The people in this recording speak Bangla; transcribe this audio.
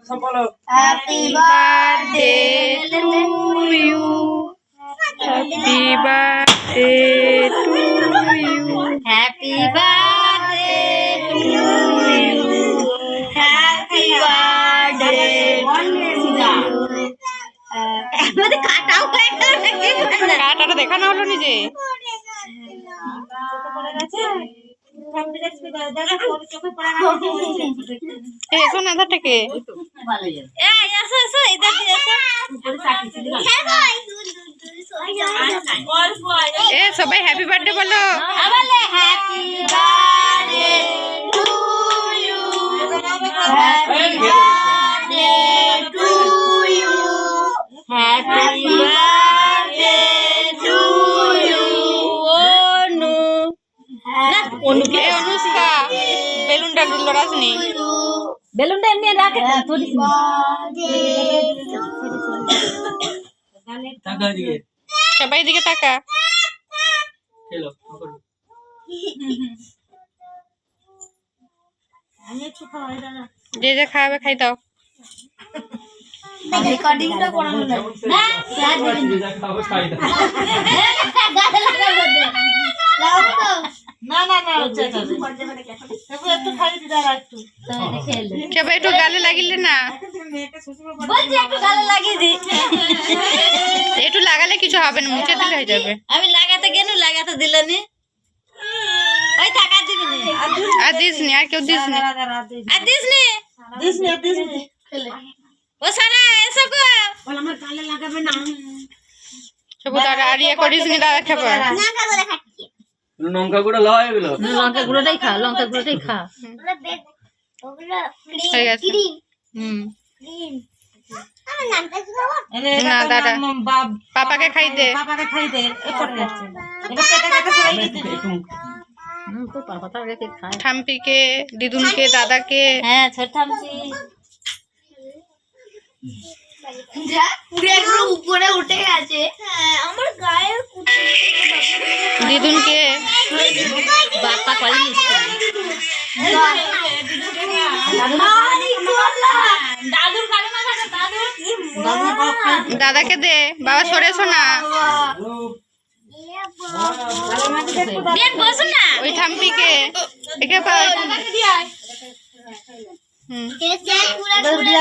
Happy birthday to you. Happy birthday to you. Happy birthday to you. Happy birthday to you. কাটাটা দেখানো হলো নিজে। এসো না থেকে সবাই হ্যাপি বার্থডে বলো। Happy birthday to you. Happy birthday to you. Happy birthday to you. Anu অনুকে অনুষ্কা বেলুনটা লড়াসনি। বেলুনটা এমনি রাখে সবাই দিকে তাকা। যে যে খাবে খাই দাও। রেকর্ডিংটা করানো না না না না একটু খাই দিদা একটু সবাই একটু গালে লাগিলে না বলছি একটু গালে লাগিয়ে দি। একটু লাগালে কিছু হবে না, মুখে দিলে হয়ে যাবে। আমি লাগাতে গেল লাগাতে দিলেনি। ওই টাকা দিবি না আর দিসনি, আর কেউ দিসনি আর দিসনি দিসনি দিসনি ও সারা এসো গো বল আমার গালে লাগাবে না সব দাঁড়া আর ইয়ে করিসনি দাদা খাবে না করে খাচ্ছি। লঙ্কা গুঁড়ো লওয়া এগুলো লঙ্কা গুঁড়োটাই খা, লঙ্কা গুঁড়োটাই খা। ওগুলো ক্রিম ক্রিম আমার নামটা কি বাবা? না দাদা পাপাকে খাই দে। পাপাকে খাই দে পড়ে যাচ্ছে এটা পেটে কাটা সবাই দিতে তো পাপা তো আগে খায়। ঠাম্পিকে, দিদুনকে, দাদাকে। হ্যাঁ ছোট থামছি যা পুরো একদম উপরে উঠে গেছে। হ্যাঁ আমার গায়ে দিদুনকে বাপ্পা কলে মিষ্টি দাদুর গালে না দাদু দাদাকে দে। বাবা সরেছো না বসো না ওই ঠাম্পিকে একে পাই। পুরো